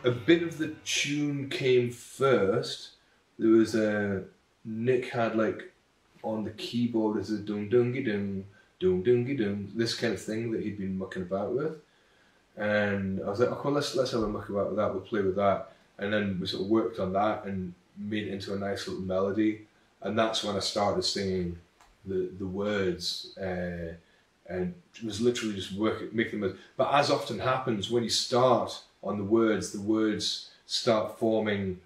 a bit of the tune came first. There was Nick had like on the keyboard as a dum dungy dum, dum dungy dum, this kind of thing that he'd been mucking about with. And I was like, oh, well, let's have a muck about with that, we'll play with that. And then we sort of worked on that and made it into a nice little melody. And that's when I started singing the words. And it was literally just making them. But as often happens, when you start on the words start forming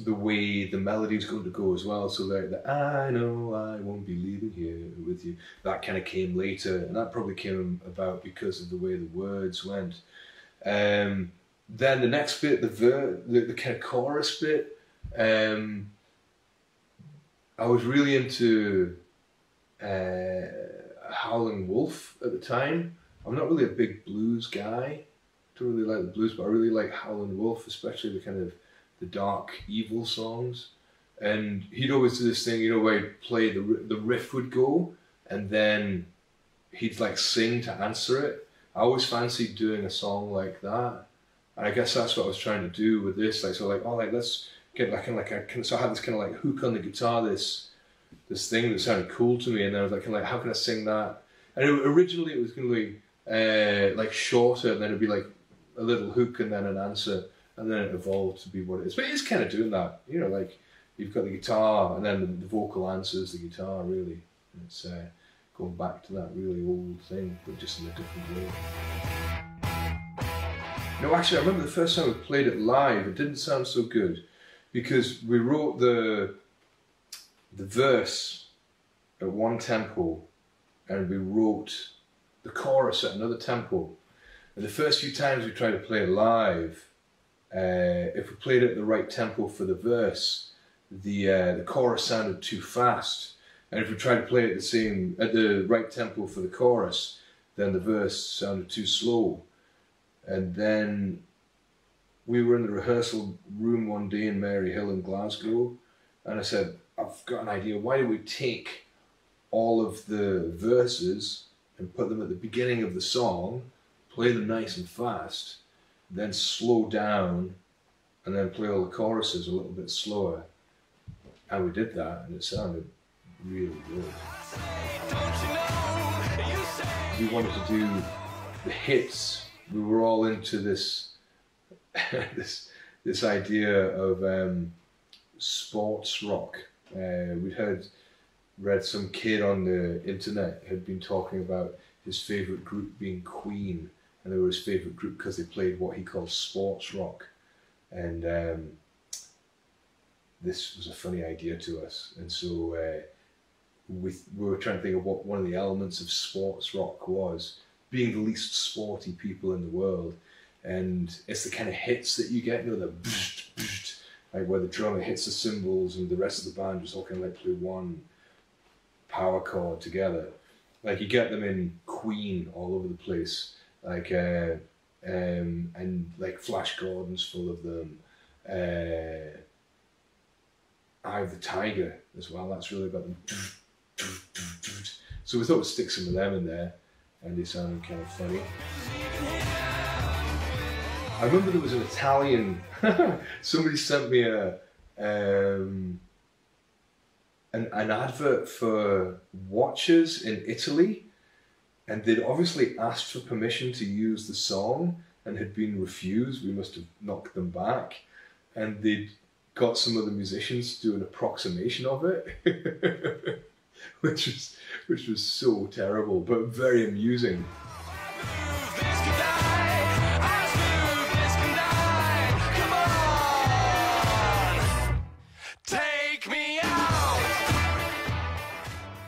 the way the melody's going to go as well. So like the I know I won't be leaving here with you, that kind of came later, and that probably came about because of the way the words went. Then the next bit, the kind of chorus bit, I was really into Howlin' Wolf at the time. I'm not really a big blues guy. Don't really like the blues, but I really like Howlin' Wolf, especially the kind of the dark, evil songs. And he'd always do this thing, you know, where he'd play, the riff would go, and then he'd like sing to answer it. I always fancied doing a song like that. And I guess that's what I was trying to do with this. Like, so like, oh, like, let's get like, so I had this kind of like hook on the guitar, this thing that sounded cool to me. And then I was like, how can I sing that? And originally it was going to be like shorter, and then it'd be like a little hook and then an answer. And then it evolved to be what it is. But it is kind of doing that, you know, like you've got the guitar and then the vocal answers the guitar, really. It's going back to that really old thing, but just in a different way. No, actually, I remember the first time we played it live, it didn't sound so good because we wrote the verse at one tempo and we wrote the chorus at another tempo. And the first few times we tried to play it live, if we played it at the right tempo for the verse, the chorus sounded too fast, and if we tried to play it at the right tempo for the chorus, then the verse sounded too slow. And then we were in the rehearsal room one day in Mary Hill in Glasgow, and I said, I've got an idea. Why don't we take all of the verses and put them at the beginning of the song, play them nice and fast, then slow down, and then play all the choruses a little bit slower. And we did that, and it sounded really good. We wanted to do the hits. We were all into this this idea of sports rock. We'd read some kid on the internet had been talking about his favourite group being Queen. And they were his favourite group because they played what he called sports rock. And this was a funny idea to us. And so we were trying to think of what one of the elements of sports rock was, being the least sporty people in the world. And it's the kind of hits that you get, you know, the like where the drummer hits the cymbals and the rest of the band just all kind of like play one power chord together. Like you get them in Queen all over the place. Like and like Flash Gordon's full of them. Eye of the Tiger as well. That's really about them. So we thought we'd stick some of them in there, and they sounded kind of funny. I remember there was an Italian. Somebody sent me an advert for watches in Italy. And they'd obviously asked for permission to use the song and had been refused. We must have knocked them back. And they'd got some of the musicians to do an approximation of it, which was so terrible, but very amusing.